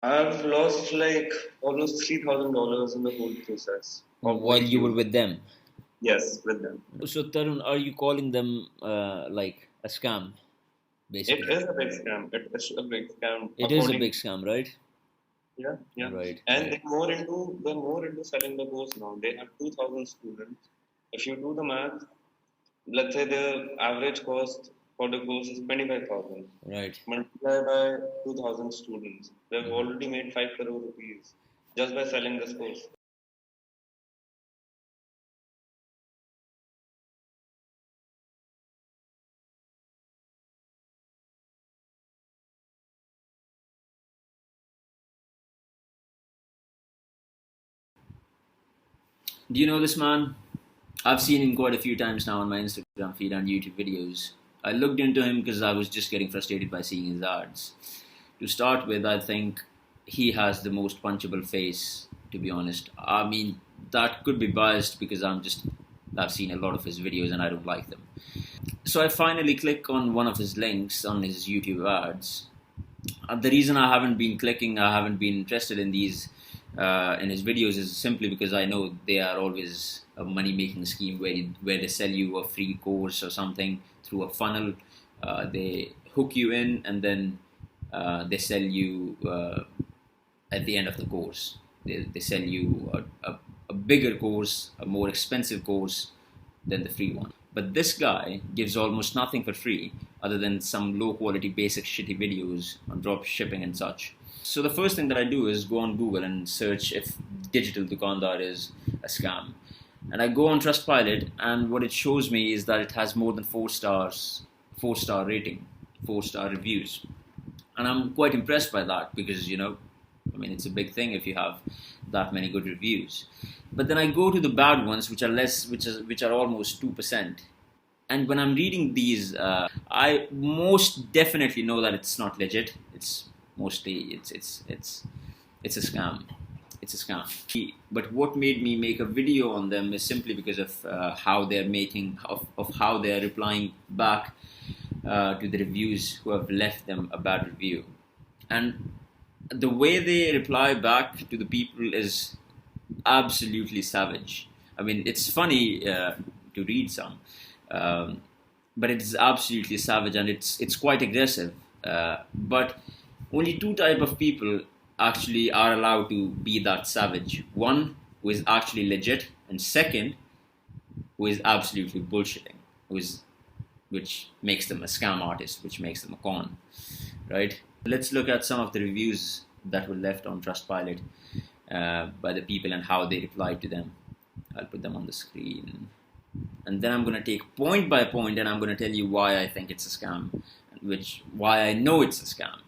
I've lost like almost $3,000 in the whole process of while like you were you. with them. Yes, with them. So Tarun, are you calling them like a scam, It basically? is a big scam. It is a big scam It is a according. big scam, right? Yeah, yeah. Right, And right. they're more into selling the course now. They have 2,000 students. If you do the math, let's say the average cost for the course is 25,000. Right. Multiply by 2,000 students. They've Mhm. already made 5 crore rupees just by selling this course. Do you know this man? I've seen him quite a few times now on my Instagram feed and YouTube videos. I looked into him because I was just getting frustrated by seeing his ads. To start with, I think he has the most punchable face, to be honest. I mean, that could be biased because I've seen a lot of his videos and I don't like them. So I finally click on one of his links on his YouTube ads. The reason I haven't been interested in these in his videos is simply because I know they are always a money making scheme where they sell you a free course or something through a funnel. They hook you in and then they sell you at the end of the course. They sell you a bigger course, a more expensive course than the free one. But this guy gives almost nothing for free other than some low quality basic shitty videos on drop shipping and such. So the first thing that I do is go on Google and search if digital Dukaandaar is a scam. And I go on Trustpilot, and what it shows me is that it has more than 4 star rating, 4 star reviews. And I'm quite impressed by that because, I mean, it's a big thing if you have that many good reviews. But then I go to the bad ones, which are less, which are almost 2%. And when I'm reading these, I most definitely know that it's not legit. It's mostly it's a scam. It's a scam. But what made me make a video on them is simply because of how they're of how they're replying back to the reviews who have left them a bad review. And the way they reply back to the people is absolutely savage. I mean, it's funny to read some, um, but it's absolutely savage and it's quite aggressive. But only two type of people actually are allowed to be that savage. One who is actually legit, and second who is absolutely bullshitting, who is which makes them a scam artist, which makes them a con, right? Let's look at some of the reviews that were left on Trustpilot by the people and how they replied to them. I'll put them on the screen. And then I'm going to take point by point and I'm going to tell you why I think it's a scam, why I know it's a scam.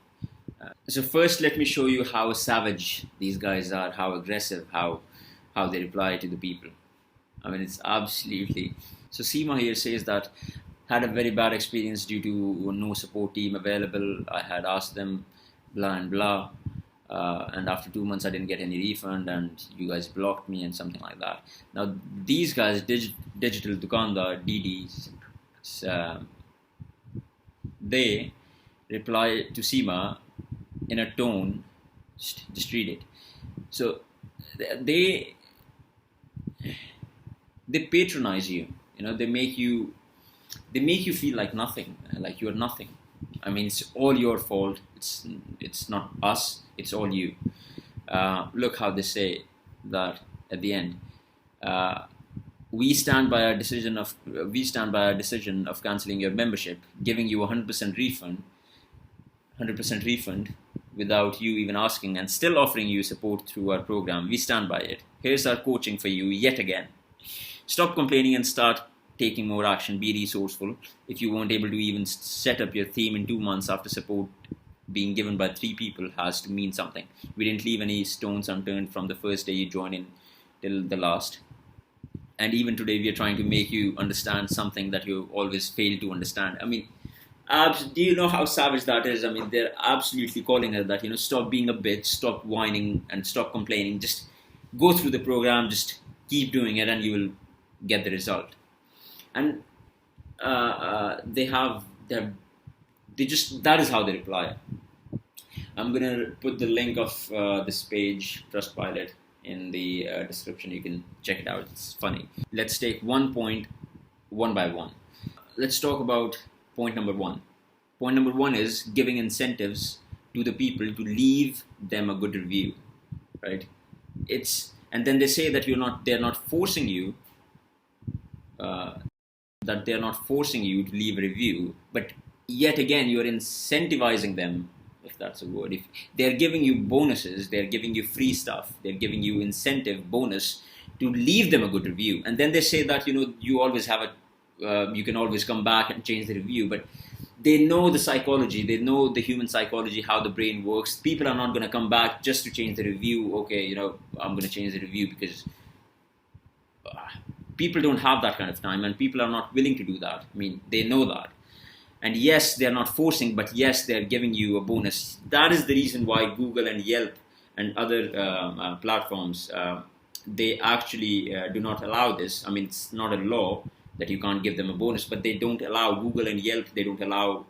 So first, let me show you how savage these guys are, how aggressive, how they reply to the people. I mean, it's absolutely. So Seema here says that had a very bad experience due to no support team available. I had asked them blah and blah, and after 2 months I didn't get any refund, and you guys blocked me and something like that. Now these guys, digital Dukaandaar DDs, uh, they reply to Seema in a tone. Just read it. So they they patronize you. They make you feel like nothing, like you're nothing. I mean, it's all your fault. It's not us. It's all you. Look how they say that at the end. Uh, we stand by our decision of canceling your membership, giving you 100% refund without you even asking, and still offering you support through our program. We stand by it. Here's our coaching for you yet again. Stop complaining and start taking more action. Be resourceful. If you weren't able to even set up your theme in 2 months after support being given by 3 people has to mean something. We didn't leave any stones unturned from the first day you joined in till the last. And even today, we are trying to make you understand something that you always fail to understand. I mean, do you know how savage that is? I mean, they're absolutely calling it that. Stop being a bitch, stop whining, and stop complaining. Just go through the program, just keep doing it, and you will get the result. And they just that is how they reply. I'm gonna put the link of this page, Trustpilot, in the description. You can check it out. It's funny. Let's take one point one by one. Let's talk about point number one. Point number one is giving incentives to the people to leave them a good review, right? And then they say that they're not forcing you, uh, to leave a review, but yet again you're incentivizing them, if that's a word. If they're giving you bonuses, they're giving you free stuff, they're giving you incentive bonus to leave them a good review, and then they say that you always have you can always come back and change the review. But they know the psychology, they know the human psychology, how the brain works. People are not going to come back just to change the review. Okay, I'm going to change the review because people don't have that kind of time, and people are not willing to do that. I mean, they know that. And yes, they're not forcing, but yes, they're giving you a bonus. That is the reason why Google and Yelp and other platforms, they actually do not allow this. I mean, it's not a law that you can't give them a bonus, but they don't allow, Google and Yelp, they don't allow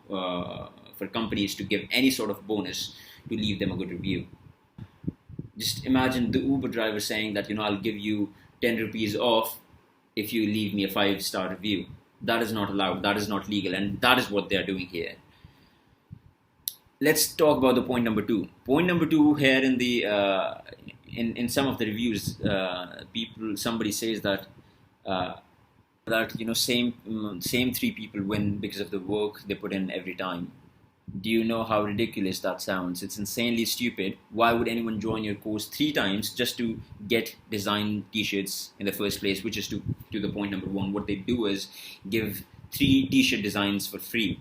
for companies to give any sort of bonus to leave them a good review. Just imagine the Uber driver saying that, I'll give you 10 rupees off if you leave me a 5-star review. That is not allowed, that is not legal, and that is what they're doing here. Let's talk about the point number two. Point number two here in the in some of the reviews, somebody says that same 3 people win because of the work they put in every time. Do you know how ridiculous that sounds? It's insanely stupid. Why would anyone join your course 3 times just to get design t-shirts in the first place? Which is to the point number 1. What they do is give 3 t-shirt designs for free.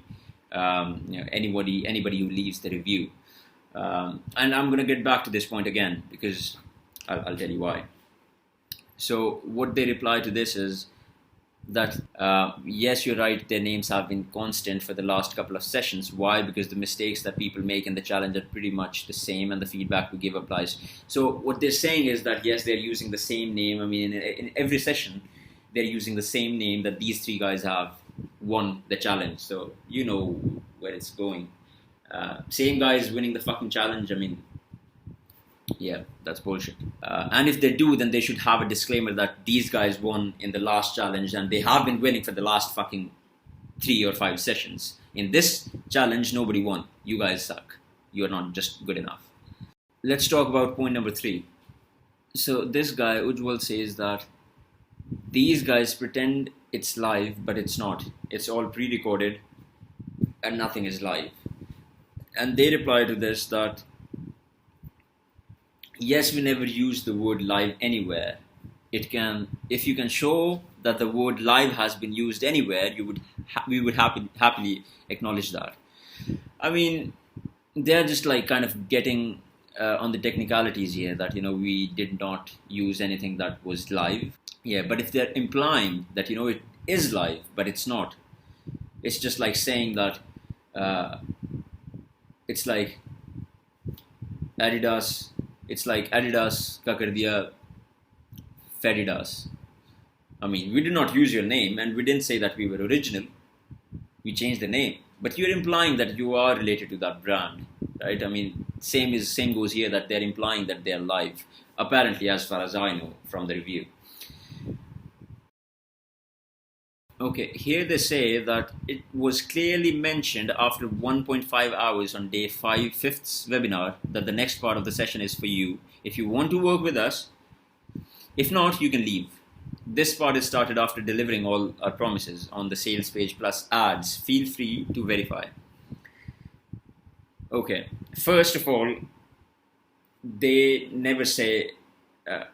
Anybody who leaves the review. And I'm going to get back to this point again because I'll tell you why. So what they reply to this is that yes, you're right, their names have been constant for the last couple of sessions. Why? Because the mistakes that people make in the challenge are pretty much the same, and the feedback we give applies. So what they're saying is that yes, they're using the same name. I mean, in every session they're using the same name that these 3 guys have won the challenge. So you know where it's going. Same guys winning the fucking challenge. I mean, yeah, that's bullshit. And if they do, then they should have a disclaimer that these guys won in the last challenge and they have been winning for the last fucking 3 or 5 sessions. In this challenge, nobody won. You guys suck. You're not just good enough. Let's talk about point number 3. So this guy, Ujwal, says that these guys pretend it's live, but it's not. It's all pre-recorded and nothing is live. And they reply to this that yes, we never use the word live anywhere. If you can show that the word live has been used anywhere, we would happily acknowledge that. I mean, they're just like kind of getting on the technicalities here that, we did not use anything that was live. Yeah, but if they're implying that, it is live, but it's not. It's just like saying that it's like Adidas ka kar diya Fedidas. I mean, we did not use your name and we didn't say that we were original. We changed the name. But you're implying that you are related to that brand, right? I mean, same goes here, that they're implying that they're live. Apparently, as far as I know from the review. Okay, here they say that it was clearly mentioned after 1.5 hours on day 5th webinar that the next part of the session is for you. If you want to work with us, if not, you can leave. This part is started after delivering all our promises on the sales page plus ads. Feel free to verify. Okay, first of all, they never say,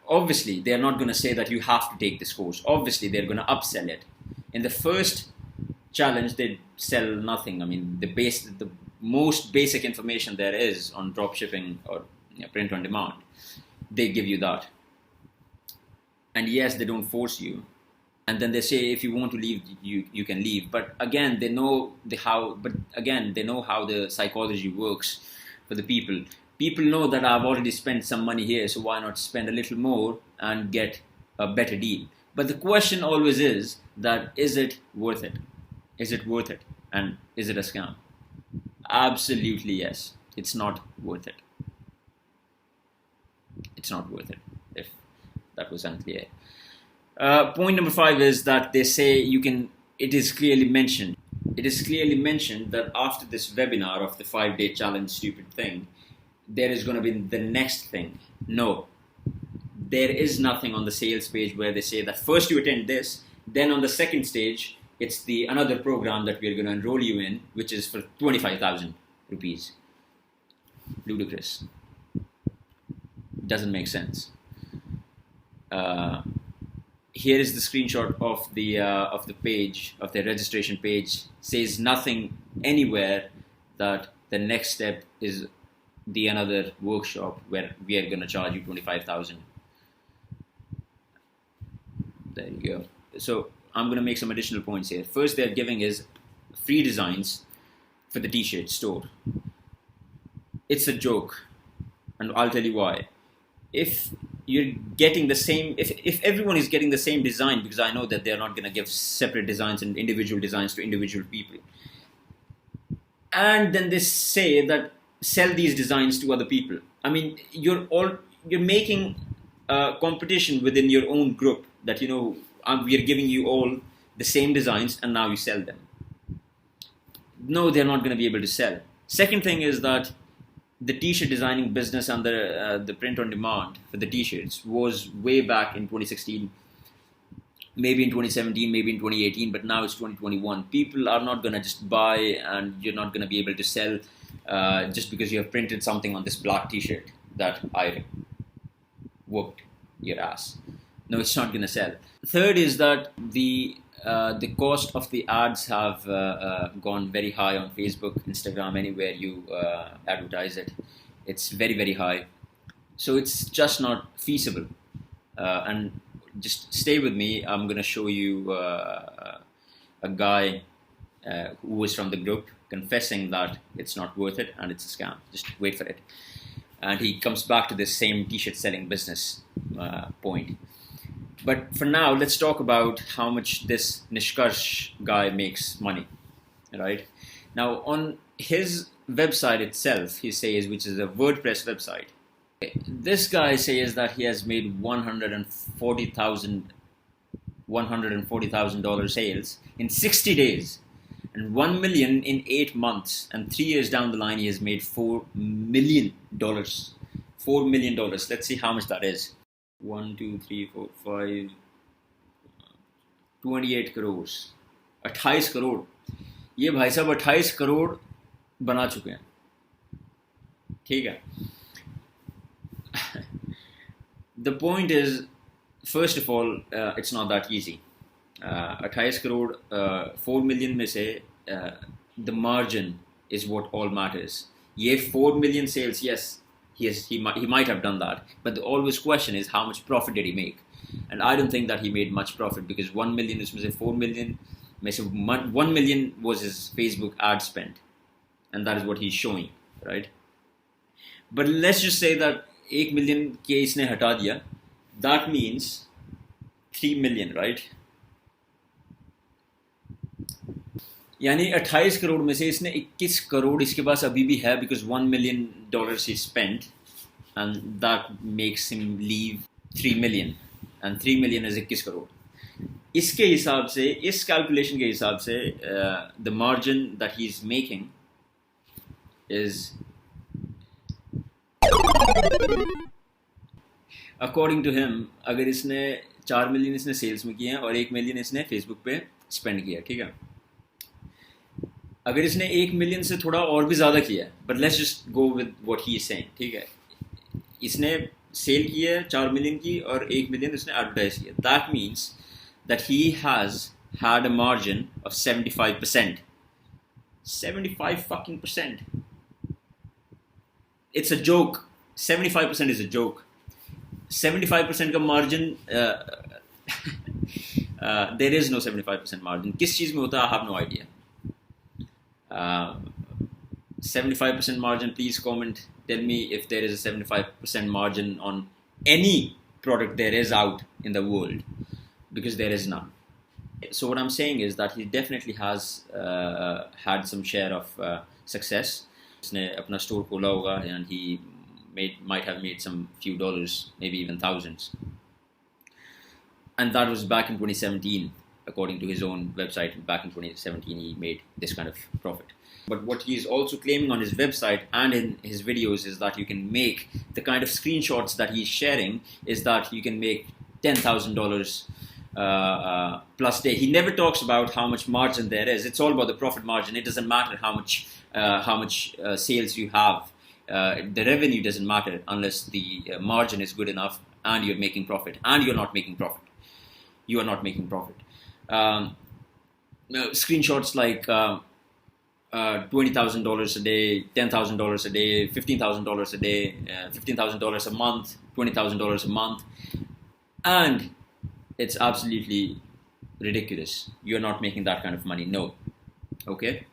obviously, they're not going to say that you have to take this course. Obviously, they're going to upsell it. In the first challenge, they sell nothing. I mean, the most basic information there is on dropshipping or print on demand. They give you that. And yes, they don't force you. And then they say if you want to leave, you can leave. But again, they know how the psychology works for the people. People know that I've already spent some money here, so why not spend a little more and get a better deal? But the question always is that, is it worth it? Is it worth it? And is it a scam? Absolutely yes. it's not worth it. It's not worth it, if that was unclear. Point number 5 is that they say it is clearly mentioned that after this webinar of the 5-day challenge stupid thing, there is going to be the next thing. No, there is nothing on the sales page where they say that first you attend this, then on the second stage, it's another program that we're going to enroll you in, which is for 25,000 rupees. Ludicrous. Doesn't make sense. Here is the screenshot of the page, of the registration page. Says nothing anywhere that the next step is another workshop where we are going to charge you 25,000. There you go. So I'm going to make some additional points here. First, they're giving is free designs for the t-shirt store. It's a joke, and I'll tell you why. If you're getting the same, if everyone is getting the same design, because I know that they're not going to give separate designs and individual designs to individual people, and then they say that sell these designs to other people. I mean, you're making competition within your own group, that we are giving you all the same designs and now you sell them. No, they're not going to be able to sell. Second thing is that the t-shirt designing business and the print on demand for the t-shirts was way back in 2016, maybe in 2017, maybe in 2018, but now it's 2021. People are not going to just buy, and you're not going to be able to sell just because you have printed something on this black t-shirt that I whooped your ass. No, it's not going to sell. Third is that the cost of the ads have gone very high on Facebook, Instagram, anywhere you advertise it. It's very, very high. So it's just not feasible. And just stay with me. I'm going to show you a guy who was from the group confessing that it's not worth it and it's a scam. Just wait for it. And he comes back to this same t-shirt selling business point. But for now, let's talk about how much this Nishkarsh guy makes money, right? Now, on his website itself, he says, which is a WordPress website, this guy says that he has made $140,000 sales in 60 days, and $1 million in 8 months, and 3 years down the line, he has made $4 million. $4 million. Let's see how much that is. 1, 2, 3, 4, 5, 28 crores. 28 crore. ये भाई साहब 28 करोड़ बना चुके हैं. ठीक है. The point is, first of all, it's not that easy. 28 crore, 4 million में से the margin is what all matters. ये 4 million sales, yes, he might have done that, but the always question is how much profit did he make? And I don't think that he made much profit, because 1 million is 4 million, 1 million was his Facebook ad spend, and that is what he's showing, right? But let's just say that 1 million के इसने हटा दिया, that means 3 million, right? यानी 28 करोड़ में से इसने 21 करोड़ इसके पास अभी भी है, because $1 million he spent, and that makes him leave 3 million, and 3 million is 21 crore. इसके हिसाब से, इस calculation के हिसाब से, the margin that he's making is, according to him, अगर इसने 4 million इसने sales में किए हैं और 1 million इसने Facebook पे spend किया, ठीक है? अगर इसने 1 million से थोड़ा और भी ज़्यादा किया है, but let's just go with what he is saying, ठीक है? इसने sale की है 4 million की और 1 million इसने advertise किया. That means that he has had a margin of 75%. 75 fucking percent. It's a joke. 75% is a joke. 75% का margin, there is no 75% margin. किस चीज़ में होता है? I have no idea. 75% margin, please comment, tell me if there is a 75% margin on any product there is out in the world, because there is none. So what I'm saying is that he definitely has had some share of success, उसने अपना store खोला होगा and he might have made some few dollars, maybe even thousands. And that was back in 2017, according to his own website. Back in 2017, he made this kind of profit. But what he's also claiming on his website and in his videos is that you can make the kind of screenshots that he's sharing is that you can make $10,000 plus day. He never talks about how much margin there is. It's all about the profit margin. It doesn't matter how much sales you have. The revenue doesn't matter unless the margin is good enough and you're making profit, and you're not making profit. You are not making profit. Screenshots like $20,000 a day, $10,000 a day, $15,000 a day, $15,000 a month, $20,000 a month, and it's absolutely ridiculous. You're not making that kind of money. No. Okay.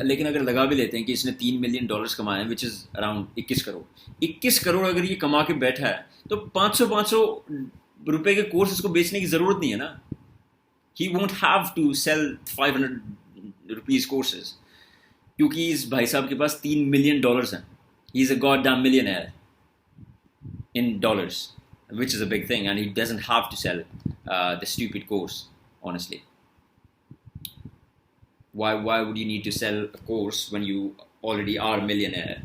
लेकिन अगर लगा भी लेते हैं कि इसने $3 million कमाए हैं, which is around 21 करोड़ अगर ये कमा के बैठा है तो 500 रुपए के कोर्स इसको बेचने की जरूरत नहीं है ना. He won't have to sell 500 rupees courses क्योंकि इस भाई साहब के पास $3 million हैं. He's a goddamn millionaire in dollars, which is a big thing, and he doesn't have to sell the stupid course, honestly. Why would you need to sell a course when you already are a millionaire?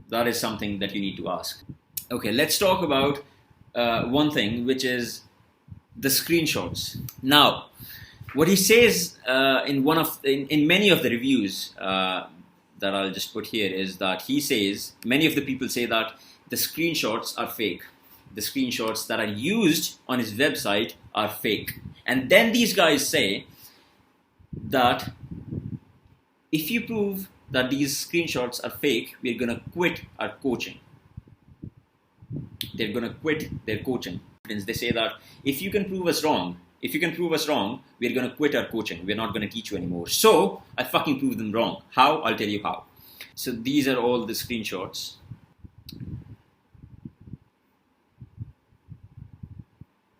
That is something that you need to ask. Okay, let's talk about one thing, which is the screenshots. Now, what he says in many of the reviews that I'll just put here is that he says, many of the people say that the screenshots are fake. The screenshots that are used on his website are fake. And then these guys say that if you prove that these screenshots are fake, we're going to quit our coaching. They're going to quit their coaching. They say that if you can prove us wrong, we're going to quit our coaching. We're not going to teach you anymore. So I fucking prove them wrong. How? I'll tell you how. So these are all the screenshots.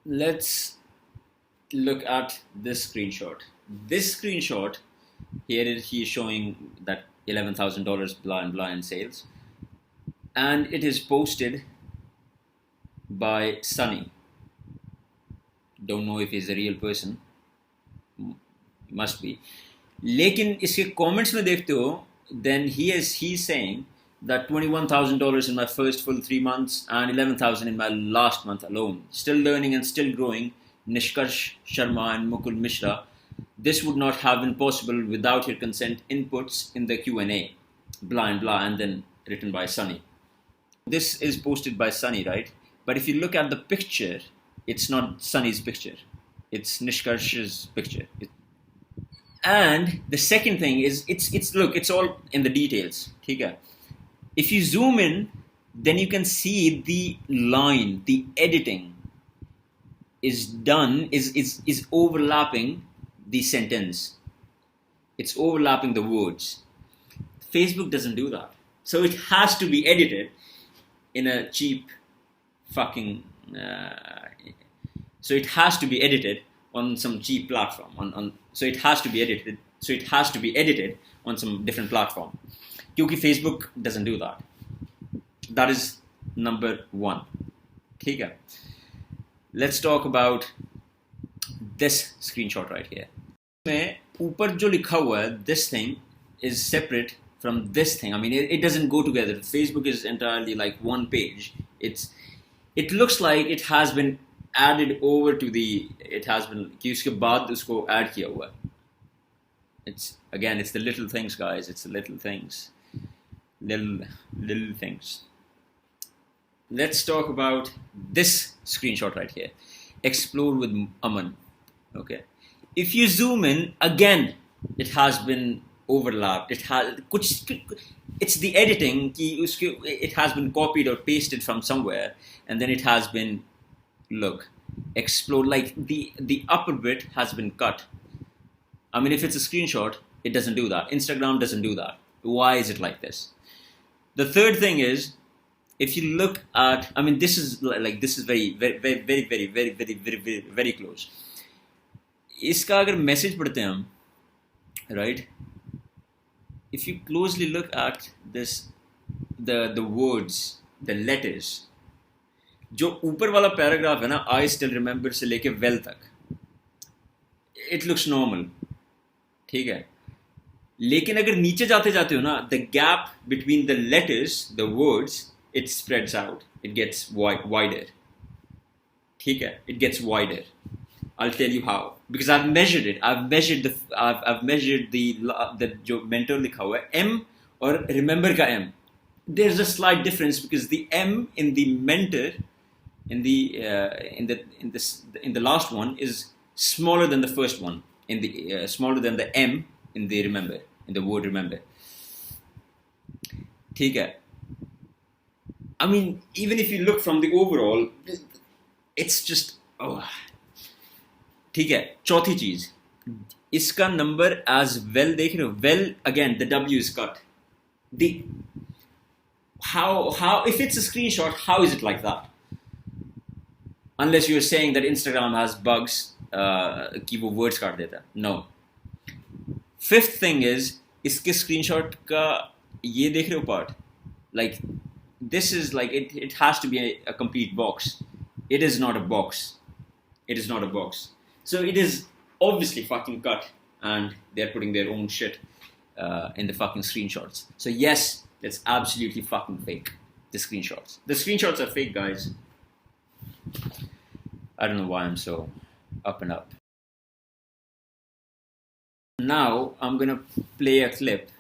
Let's look at this screenshot. This screenshot, here he's showing that $11,000 blah and blah in sales. And it is posted by Sunny. Don't know if he's a real person. Must be. लेकिन इसके comments में देखते हो, then he's saying that $21,000 in my first full 3 months and $11,000 in my last month alone. Still learning and still growing. Nishkarsh Sharma and Mukul Mishra. This would not have been possible without your consent inputs in the Q&A. Blah and blah, and then written by Sunny. This is posted by Sunny, right? But if you look at the picture, it's not Sunny's picture. It's Nishkarsh's picture. And the second thing is, it's all in the details. Okay? If you zoom in, then you can see the line, the editing is overlapping the sentence. It's overlapping the words. Facebook doesn't do that. So it has to be edited in a cheap fucking... so it has to be edited on some cheap platform. So it has to be edited on some different platform. Because Facebook doesn't do that. That is number one. Okay. Let's talk about this screenshot right here. ऊपर जो लिखा हुआ है, this thing is separate from this thing. I mean, it doesn't go together. Facebook is entirely like one page. It looks like it has been added over to the. It has been कि उसके बाद उसको add किया हुआ. It's the little things, guys. It's the little things, little things. Let's talk about this screenshot right here. Explore with Aman. Okay. If you zoom in, again, it has been overlapped. It's the editing. It has been copied or pasted from somewhere, and then it has been, look, explore. Like the upper bit has been cut. I mean, if it's a screenshot, it doesn't do that. Instagram doesn't do that. Why is it like this? The third thing is, if you look at, I mean, this is very, very, very, very, very, very, very, very, very close. इसका अगर message पढ़ते हैं हम, right? if you closely look at this, the words, the letters, जो ऊपर वाला paragraph है ना, I still remember से लेके well तक, it looks normal, ठीक है. लेकिन अगर नीचे जाते जाते हो ना, the gap between the letters, the words, it spreads out, it gets wider, ठीक है, it gets wider. I'll tell you how, because I've measured it. I've measured the जो mentor लिखा हुआ है M और remember का M. There's a slight difference because the M in the mentor in the last one is smaller than the first one, in the smaller than the M in the remember, in the word remember. ठीक है. I mean, even if you look from the overall, it's just ठीक है. चौथी चीज, इसका number as well देख रहे हो. Well, again, the W is cut. The how if it's a screenshot, how is it like that? Unless you're saying that Instagram has bugs, कि वो words काट देता. No. Fifth thing is, इसके screenshot का ये देख रहे हो part, like this is like it has to be a complete box. It is not a box. It is not a box. So it is obviously fucking cut, and they're putting their own shit in the fucking screenshots. So yes, it's absolutely fucking fake. The screenshots are fake, guys. I don't know why I'm so up and up. Now I'm gonna play a clip.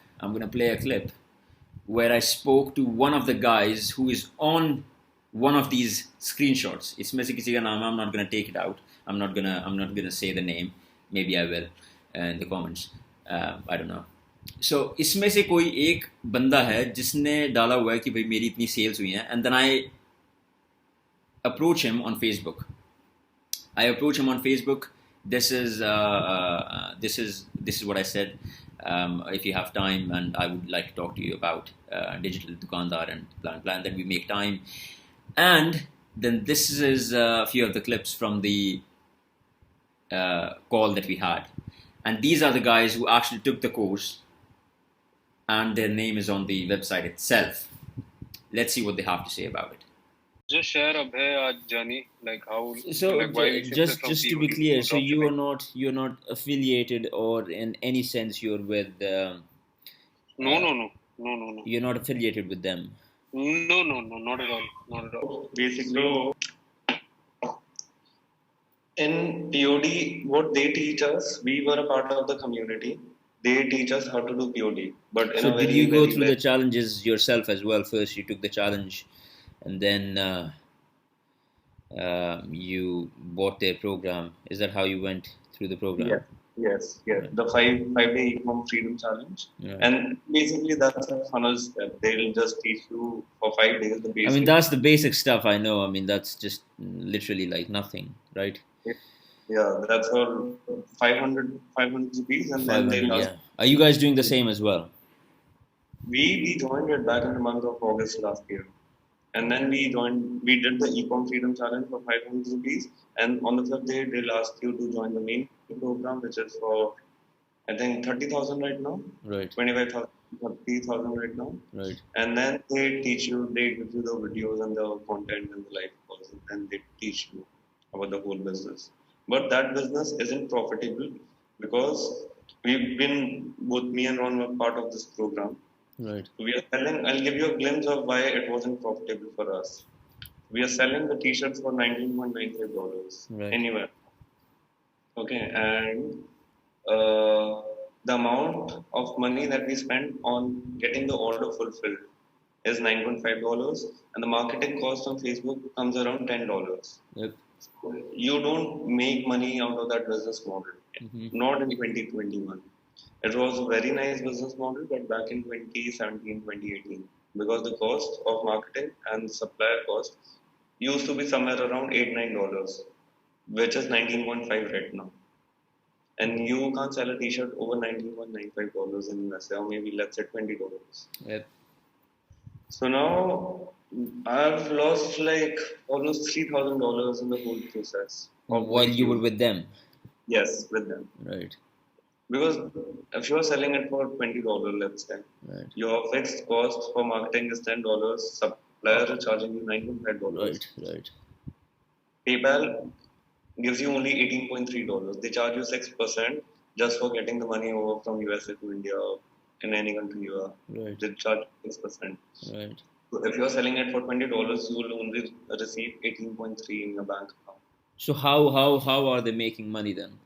Where I spoke to one of the guys who is on one of these screenshots. इसमें से किसी का नाम है. I'm not gonna take it out. I'm not gonna say the name. Maybe I will in the comments. I don't know. So इसमें से कोई एक बंदा है जिसने डाला हुआ है कि भाई मेरी इतनी sales हुई हैं, and then I approach him on Facebook. This is what I said. If you have time, and I would like to talk to you about digital Dukaandaar and plan that we make time. And then this is a few of the clips from the call that we had. And these are the guys who actually took the course, and their name is on the website itself. Let's see what they have to say about it. Just share Abhay journey, like how. So like why just to be clear, so you're not affiliated, or in any sense you're with. No. You're not affiliated with them. No, not at all. Basically, in POD, what they teach us, we were a part of the community. They teach us how to do POD, but in So a very, did you go very through the challenges yourself as well? First, you took the challenge, and then you bought their program. Is that how you went through the program? Yes. The 5-day ecom freedom challenge, and basically that's a funnel step. They'll just teach you for 5 days the basic. I mean, that's the basic stuff. I know. I mean, that's just literally like nothing, right? Yeah, that's all 500 rupees, and then they'll ask. Are you guys doing the same as well? We joined it back in the month of August last year. And then we did the ecom freedom challenge for 500 rupees. And on the third day, they'll ask you to join the main program, which is for, I think, 30,000 right now. Right. 25,000, 30,000 right now. Right. And then they give you the videos and the content and the live calls, and they teach you about the whole business. But that business isn't profitable because both me and Ron were part of this program. Right. We are selling. I'll give you a glimpse of why it wasn't profitable for us. We are selling the T-shirts for $19.95 anywhere. Okay, and the amount of money that we spent on getting the order fulfilled is $9.5, and the marketing cost on Facebook comes around $10. Yep. You don't make money out of that business model. Not in 2021. It was a very nice business model, but back in 2017, 2018, because the cost of marketing and supplier cost used to be somewhere around $8-9, which is $19.5 right now. And you can't sell a T-shirt over $19.95 in USA, or maybe let's say $20. Yep. So now I've lost like almost $3,000 in the whole process. While you were with them? Yes, with them. Right. Because if you are selling it for $20, let's say, Right. your fixed cost for marketing is $10. Supplier is charging you $9.5. Right. PayPal gives you only $18.3. They charge you 6% just for getting the money over from USA to India or in any country you are. Right. They charge 6%. Right. So if you're selling it for $20, you will only receive 18.3 in your bank account. So how are they making money then?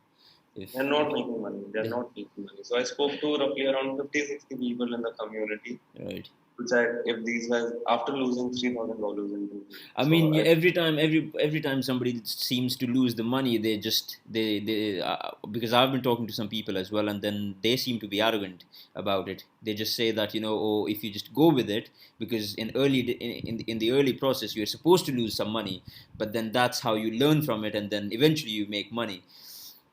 They're not making money. They're not making money. So I spoke to roughly around 50, 60 people in the community. Right. To check if these guys, after losing $3,000 in I mean, every time somebody seems to lose the money, they because I've been talking to some people as well, and then they seem to be arrogant about it. They just say that oh, if you just go with it, because in the early process you're supposed to lose some money, but then that's how you learn from it, and then eventually you make money.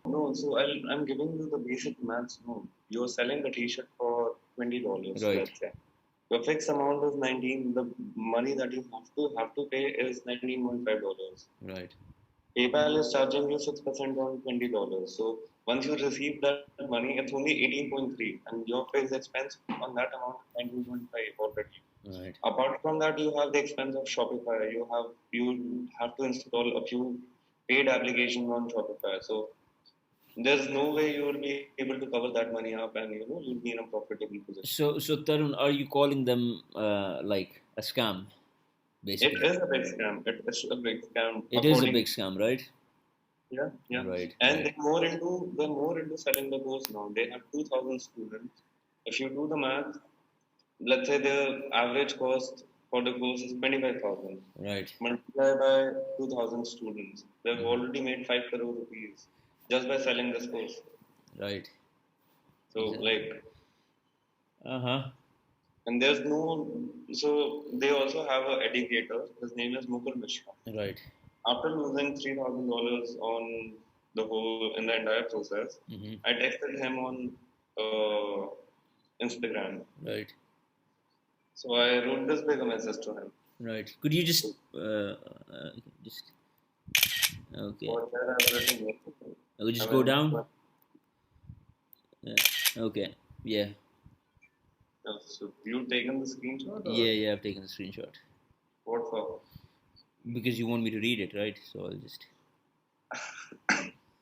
No, so I'm giving you the basic maths. No, you're selling the T-shirt for $20. Right. Let's say your fixed amount is 19. The money that you have to pay is $19.5. Right. PayPal is charging you 6% on $20. So once you receive that money, it's only 18.3, and your fixed expense on that amount is 19.5 already. Right. Apart from that, you have the expense of Shopify. You have to install a few paid applications on Shopify. So there's no way you will be able to cover that money up, and you'll be in a profitable position. So Tarun, are you calling them like a scam? Basically, It is a big scam. It is a big scam. it is a big scam, right? Yeah. Right. And they're more into selling the course now. They have 2,000 students. If you do the math, let's say the average cost for the course is 25,000. Right. Multiply by 2,000 students. They've already made 5 crore rupees just by selling this course. Right. So like, and so they also have an educator. His name is Mukul Mishra. Right. After losing $3,000 on in the entire process, I texted him on Instagram. Right. So I wrote this big message to him. Right. Could you just okay? I'll just go down. Okay. Yeah. So you taken the screenshot? Yeah, I've taken the screenshot. What for? Because you want me to read it, right? So I'll just.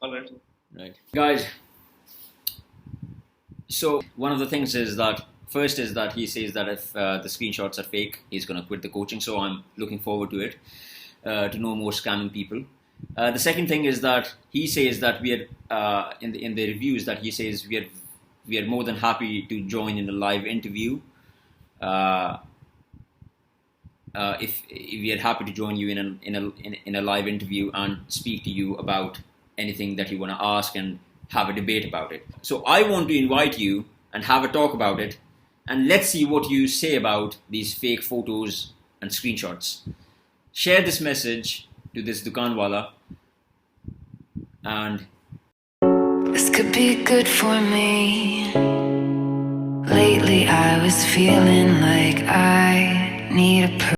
All right. Right. Guys. So one of the things is that first is that he says that if the screenshots are fake, he's going to quit the coaching. So I'm looking forward to it, to know more scamming people. The second thing is that he says that we are in the reviews that he says we are more than happy to join in a live interview. If we are happy to join you in a live interview and speak to you about anything that you want to ask and have a debate about it. So I want to invite you and have a talk about it, and let's see what you say about these fake photos and screenshots. Share this message to this Dukaanwala, and this could be good for me. Lately I was feeling like I need a